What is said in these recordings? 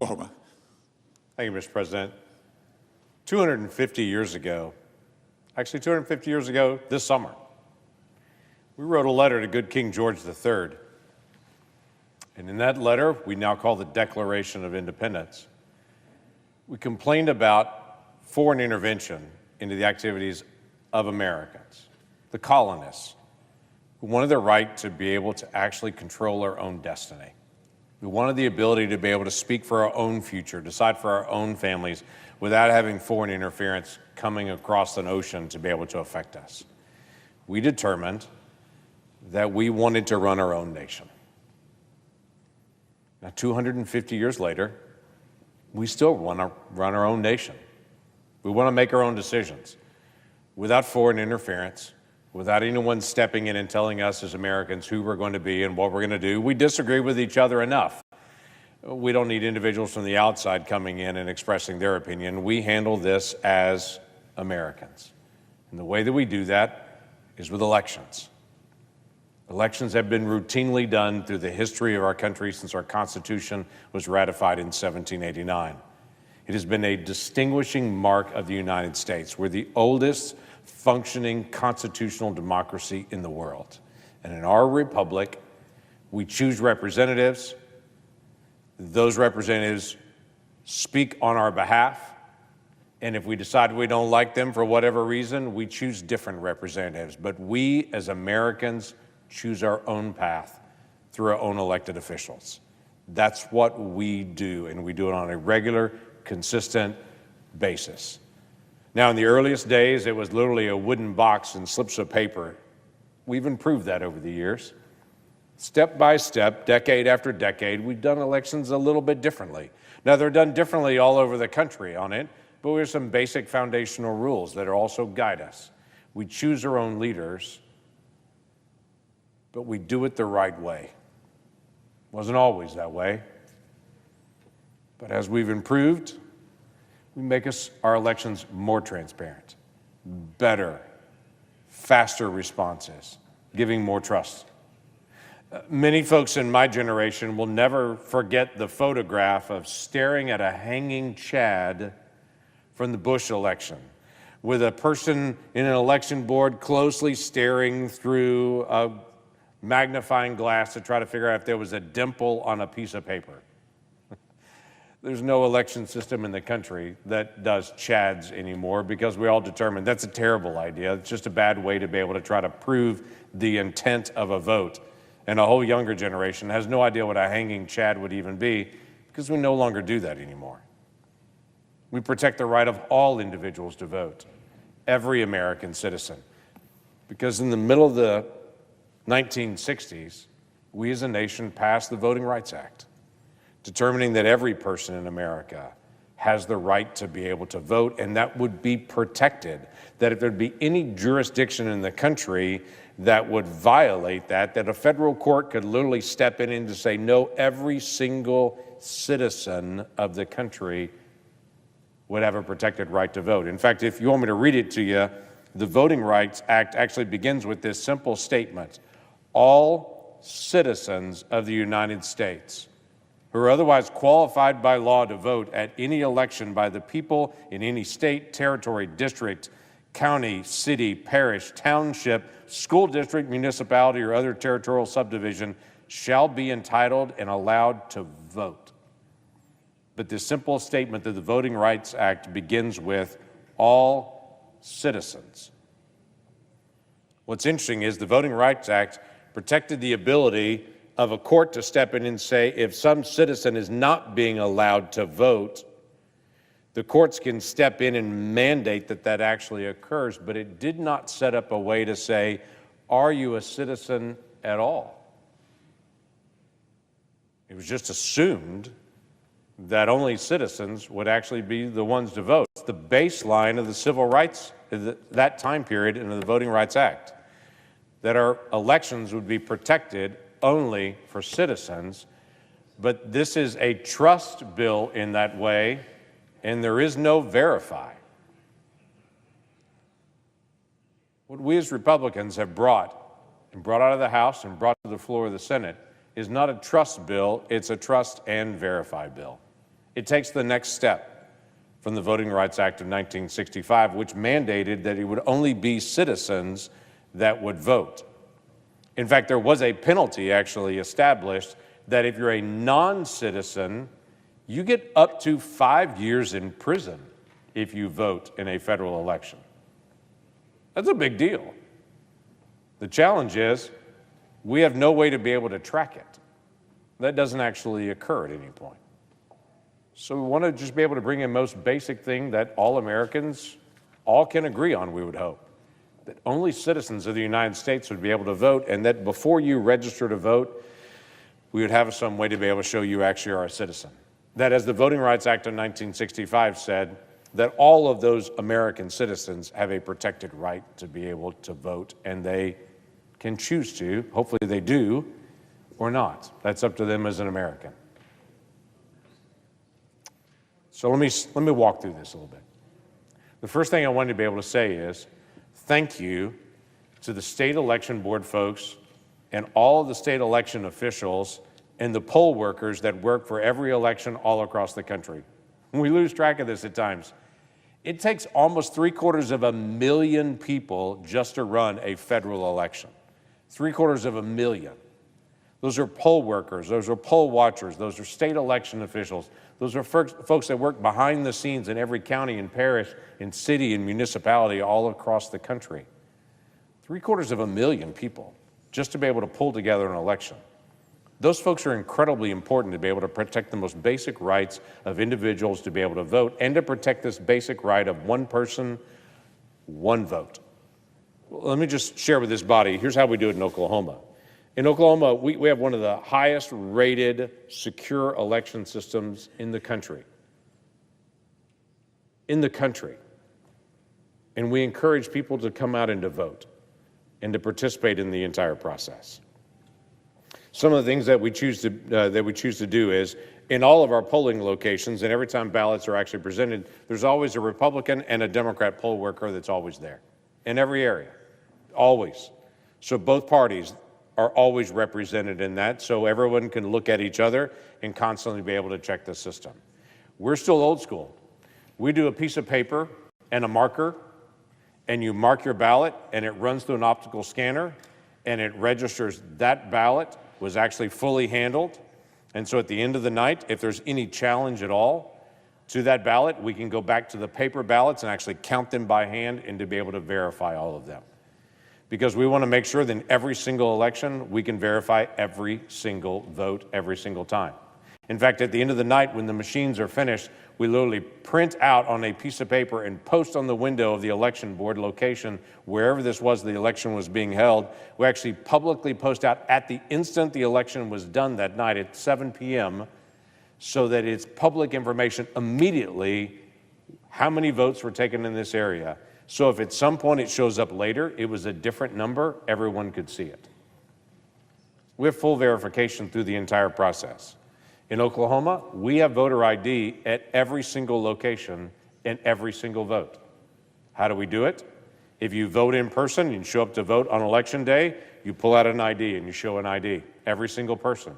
Oklahoma. Thank you, Mr. President. 250 years ago, actually 250 years ago this summer, we wrote a letter to good King George III. And in that letter, we now call the Declaration of Independence, we complained about foreign intervention into the activities of Americans, the colonists, who wanted the right to be able to actually control our own destiny. We wanted the ability to be able to speak for our own future, decide for our own families, without having foreign interference coming across an ocean to be able to affect us. We determined that we wanted to run our own nation. Now, 250 years later, we still want to run our own nation. We want to make our own decisions without foreign interference, without anyone stepping in and telling us as Americans who we're going to be and what we're going to do. We disagree with each other enough. We don't need individuals from the outside coming in and expressing their opinion. We handle this as Americans. And the way that we do that is with elections. Elections have been routinely done through the history of our country since our Constitution was ratified in 1789. It has been a distinguishing mark of the United States. We're the oldest functioning constitutional democracy in the world. And in our republic, we choose representatives. Those representatives speak on our behalf. And if we decide we don't like them for whatever reason, we choose different representatives. But we, as Americans, choose our own path through our own elected officials. That's what we do, and we do it on a regular, consistent basis. Now, in the earliest days, it was literally a wooden box and slips of paper. We've improved that over the years. Step by step, decade after decade, we've done elections a little bit differently. Now, they're done differently all over the country on it, but we have some basic foundational rules that also guide us. We choose our own leaders, but we do it the right way. It wasn't always that way. But as we've improved, we make our elections more transparent, better, faster responses, giving more trust. Many folks in my generation will never forget the photograph of staring at a hanging Chad from the Bush election, with a person in an election board closely staring through a magnifying glass to try to figure out if there was a dimple on a piece of paper. There's no election system in the country that does Chads anymore because we all determined that's a terrible idea. It's just a bad way to be able to try to prove the intent of a vote. And a whole younger generation has no idea what a hanging Chad would even be because we no longer do that anymore. We protect the right of all individuals to vote, every American citizen. Because in the middle of the 1960s, we as a nation passed the Voting Rights Act, determining that every person in America has the right to be able to vote, and that would be protected. That if there'd be any jurisdiction in the country that would violate that a federal court could literally step in and to say, no, every single citizen of the country would have a protected right to vote. In fact, if you want me to read it to you, the Voting Rights Act actually begins with this simple statement: all citizens of the United States who are otherwise qualified by law to vote at any election by the people in any state, territory, district, county, city, parish, township, school district, municipality, or other territorial subdivision shall be entitled and allowed to vote. But this simple statement that the Voting Rights Act begins with all citizens. What's interesting is the Voting Rights Act protected the ability of a court to step in and say if some citizen is not being allowed to vote, the courts can step in and mandate that that actually occurs, but it did not set up a way to say, are you a citizen at all? It was just assumed that only citizens would actually be the ones to vote. It's the baseline of the civil rights, that time period in the Voting Rights Act, that our elections would be protected only for citizens, but this is a trust bill in that way, and there is no verify. What we as Republicans have brought out of the House and brought to the floor of the Senate is not a trust bill, it's a trust and verify bill. It takes the next step from the Voting Rights Act of 1965, which mandated that it would only be citizens that would vote. In fact, there was a penalty actually established that if you're a non-citizen, you get up to 5 years in prison if you vote in a federal election. That's a big deal. The challenge is we have no way to be able to track it. That doesn't actually occur at any point. So we want to just be able to bring in most basic thing that all Americans all can agree on, we would hope. That only citizens of the United States would be able to vote, and that before you register to vote, we would have some way to be able to show you actually are a citizen. That, as the Voting Rights Act of 1965 said, that all of those American citizens have a protected right to be able to vote, and they can choose to, hopefully they do, or not. That's up to them as an American. So let me walk through this a little bit. The first thing I wanted to be able to say is thank you to the state election board folks and all of the state election officials and the poll workers that work for every election all across the country. We lose track of this at times. It takes almost 750,000 people just to run a federal election. 750,000. Those are poll workers, those are poll watchers, those are state election officials, those are folks that work behind the scenes in every county and parish and city and municipality all across the country. 750,000 people just to be able to pull together an election. Those folks are incredibly important to be able to protect the most basic rights of individuals to be able to vote and to protect this basic right of one person, one vote. Well, let me just share with this body, here's how we do it in Oklahoma. In Oklahoma, we have one of the highest rated secure election systems in the country. In the country. And we encourage people to come out and to vote and to participate in the entire process. Some of the things that we choose to do is, in all of our polling locations, and every time ballots are actually presented, there's always a Republican and a Democrat poll worker that's always there, in every area, always. So both parties are always represented in that, so everyone can look at each other and constantly be able to check the system. We're still old school. We do a piece of paper and a marker, and you mark your ballot, and it runs through an optical scanner, and it registers that ballot was actually fully handled. And so at the end of the night, if there's any challenge at all to that ballot, we can go back to the paper ballots and actually count them by hand and to be able to verify all of them. Because we want to make sure that in every single election, we can verify every single vote every single time. In fact, at the end of the night, when the machines are finished, we literally print out on a piece of paper and post on the window of the election board location, wherever this was the election was being held. We actually publicly post out at the instant the election was done that night at 7 p.m. so that it's public information immediately how many votes were taken in this area. So if at some point it shows up later, it was a different number, everyone could see it. We have full verification through the entire process. In Oklahoma, we have voter ID at every single location and every single vote. How do we do it? If you vote in person and you show up to vote on election day, you pull out an ID and you show an ID, every single person.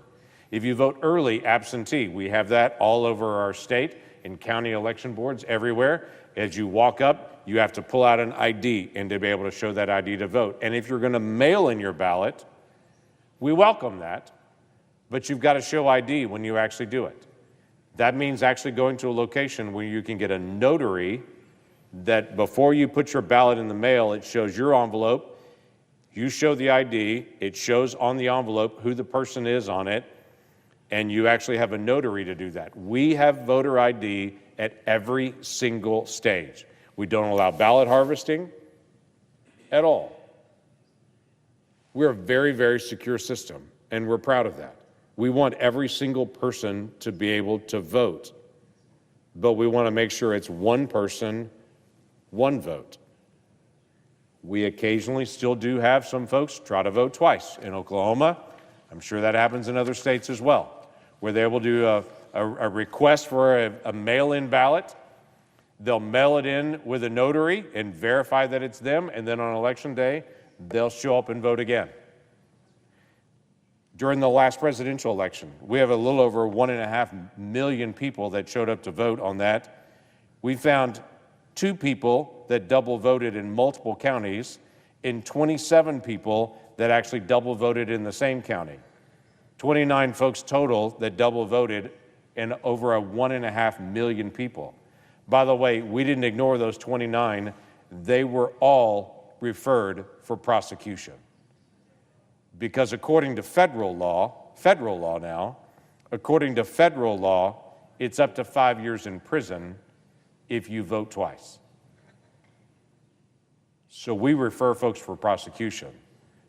If you vote early, absentee, we have that all over our state in county election boards everywhere. As you walk up, you have to pull out an ID and to be able to show that ID to vote. And if you're going to mail in your ballot, we welcome that. But you've got to show ID when you actually do it. That means actually going to a location where you can get a notary that before you put your ballot in the mail, it shows your envelope, you show the ID, it shows on the envelope who the person is on it, and you actually have a notary to do that. We have voter ID at every single stage. We don't allow ballot harvesting at all. We're a very, very secure system, and we're proud of that. We want every single person to be able to vote, but we want to make sure it's one person, one vote. We occasionally still do have some folks try to vote twice. In Oklahoma, I'm sure that happens in other states as well, where they will do a request for a mail-in ballot. They'll mail it in with a notary and verify that it's them, and then on election day, they'll show up and vote again. During the last presidential election, we have a little over 1.5 million people that showed up to vote on that. We found 2 people that double voted in multiple counties and 27 people that actually double voted in the same county. 29 folks total that double voted in over 1.5 million people. By the way, we didn't ignore those 29. They were all referred for prosecution. Because according to federal law now, according to federal law, it's up to 5 years in prison if you vote twice. So we refer folks for prosecution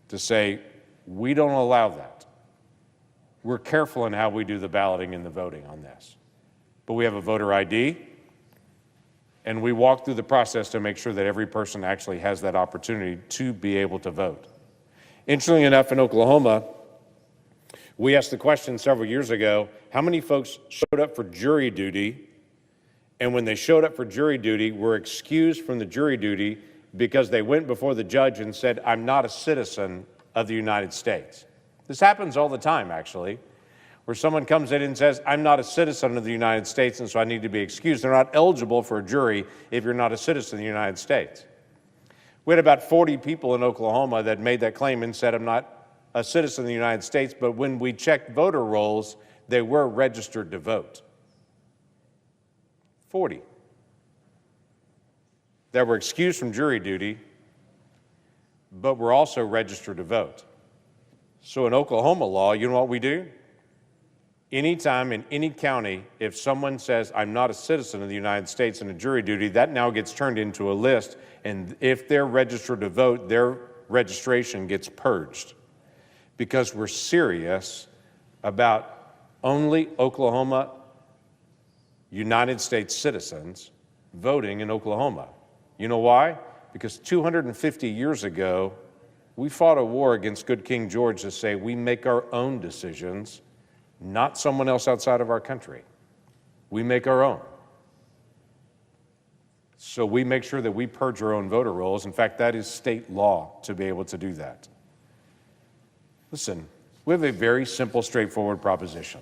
to say, we don't allow that. We're careful in how we do the balloting and the voting on this. But we have a voter ID, and we walk through the process to make sure that every person actually has that opportunity to be able to vote. Interestingly enough, in Oklahoma, we asked the question several years ago, how many folks showed up for jury duty, and when they showed up for jury duty, were excused from the jury duty because they went before the judge and said, I'm not a citizen of the United States. This happens all the time, actually, where someone comes in and says, I'm not a citizen of the United States, and so I need to be excused. They're not eligible for a jury if you're not a citizen of the United States. We had about 40 people in Oklahoma that made that claim and said, I'm not a citizen of the United States, but when we checked voter rolls, they were registered to vote. 40 that were excused from jury duty, but were also registered to vote. So in Oklahoma law, you know what we do? Anytime in any county, if someone says, I'm not a citizen of the United States in a jury duty, that now gets turned into a list, and if they're registered to vote, their registration gets purged. Because we're serious about only Oklahoma United States citizens voting in Oklahoma. You know why? Because 250 years ago, we fought a war against good King George to say we make our own decisions, not someone else outside of our country. We make our own. So we make sure that we purge our own voter rolls. In fact, that is state law to be able to do that. Listen, we have a very simple, straightforward proposition.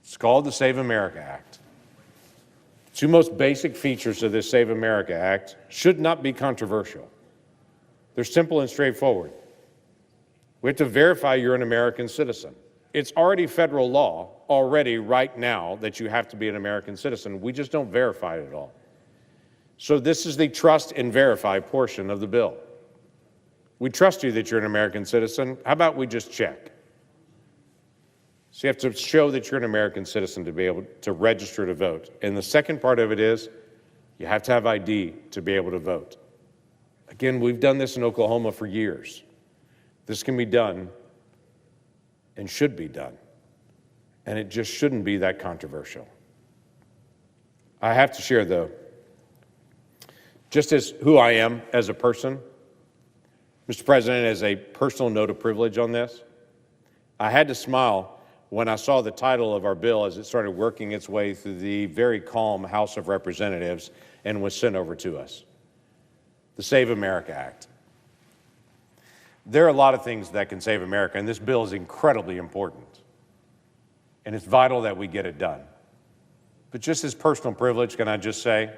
It's called the Save America Act. Two most basic features of this Save America Act should not be controversial. They're simple and straightforward. We have to verify you're an American citizen. It's already federal law right now that you have to be an American citizen. We just don't verify it at all. So this is the trust and verify portion of the bill. We trust you that you're an American citizen. How about we just check? So you have to show that you're an American citizen to be able to register to vote. And the second part of it is you have to have ID to be able to vote. Again, we've done this in Oklahoma for years. This can be done and should be done. And it just shouldn't be that controversial. I have to share, though, just as who I am as a person, Mr. President, as a personal note of privilege on this, I had to smile when I saw the title of our bill as it started working its way through the very calm House of Representatives and was sent over to us. The Save America Act. There are a lot of things that can save America, and this bill is incredibly important. And it's vital that we get it done. But just as personal privilege, can I just say,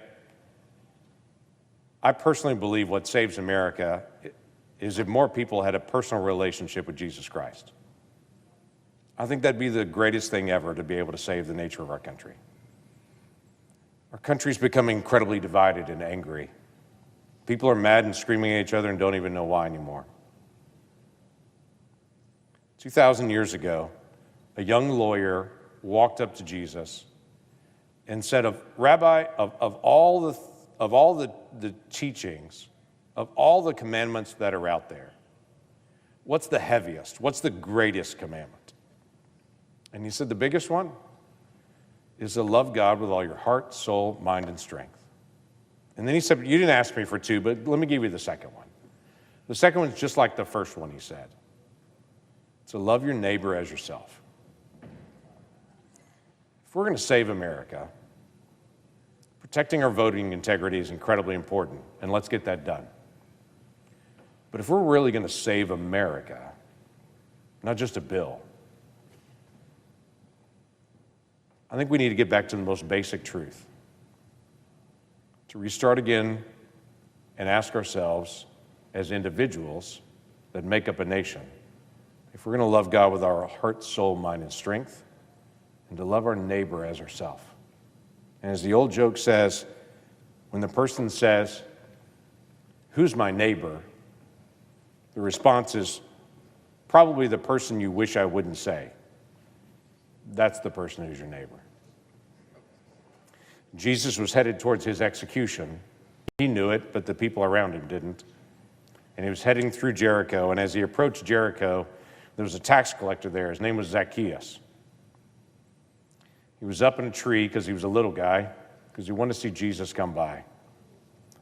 I personally believe what saves America is if more people had a personal relationship with Jesus Christ. I think that'd be the greatest thing ever to be able to save the nature of our country. Our country's becoming incredibly divided and angry. People are mad and screaming at each other and don't even know why anymore. 2,000 years ago, a young lawyer walked up to Jesus and said, Rabbi, of all the teachings, of all the commandments that are out there, what's the heaviest? What's the greatest commandment? And he said, the biggest one is to love God with all your heart, soul, mind, and strength. And then he said, you didn't ask me for two, but let me give you the second one. The second one's just like the first one, he said. To love your neighbor as yourself. If we're going to save America, protecting our voting integrity is incredibly important, and let's get that done. But if we're really going to save America, not just a bill. I think we need to get back to the most basic truth, to restart again and ask ourselves as individuals that make up a nation, if we're going to love God with our heart, soul, mind, and strength, and to love our neighbor as ourselves. And as the old joke says, when the person says, "Who's my neighbor?" the response is probably the person you wish I wouldn't say. That's the person who's your neighbor. Jesus was headed towards his execution. He knew it, but the people around him didn't. And he was heading through Jericho, and as he approached Jericho, there was a tax collector there. His name was Zacchaeus. He was up in a tree because he was a little guy, because he wanted to see Jesus come by.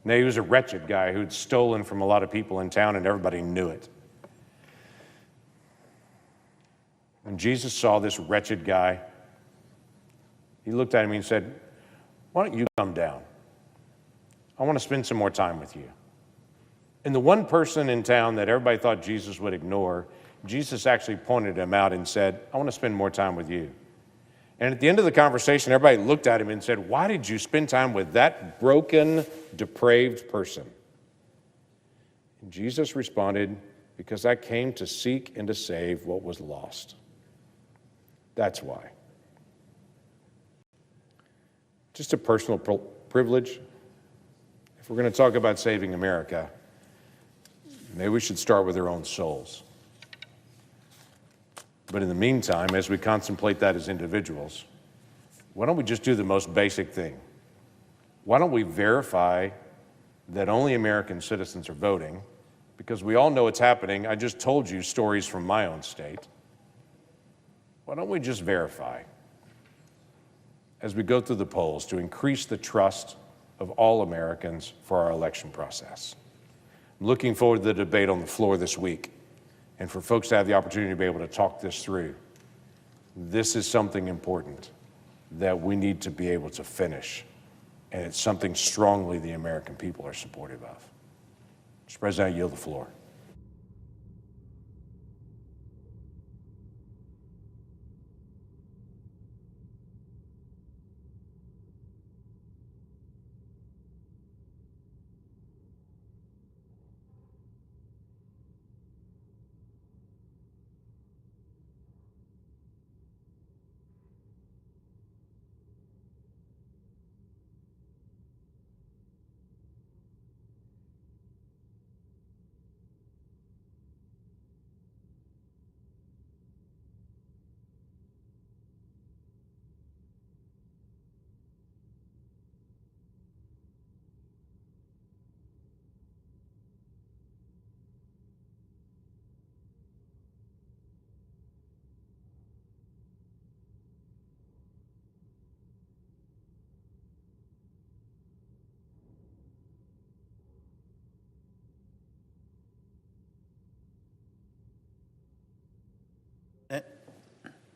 Now, he was a wretched guy who had stolen from a lot of people in town, and everybody knew it. When Jesus saw this wretched guy, he looked at him and said, "Why don't you come down? I want to spend some more time with you." And the one person in town that everybody thought Jesus would ignore, Jesus actually pointed him out and said, "I want to spend more time with you." And at the end of the conversation, everybody looked at him and said, "Why did you spend time with that broken, depraved person?" And Jesus responded, "Because I came to seek and to save what was lost." That's why. Just a personal privilege. If we're going to talk about saving America, maybe we should start with our own souls. But in the meantime, as we contemplate that as individuals, why don't we just do the most basic thing? Why don't we verify that only American citizens are voting? Because we all know it's happening. I just told you stories from my own state. Why don't we just verify as we go through the polls to increase the trust of all Americans for our election process? I'm looking forward to the debate on the floor this week, and for folks to have the opportunity to be able to talk this through. This is something important that we need to be able to finish, and it's something strongly the American people are supportive of. Mr. President, I yield the floor.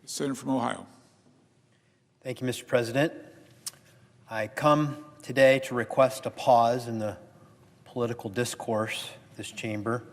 Senator from Ohio. Thank you, Mr. President. I come today to request a pause in the political discourse of this chamber.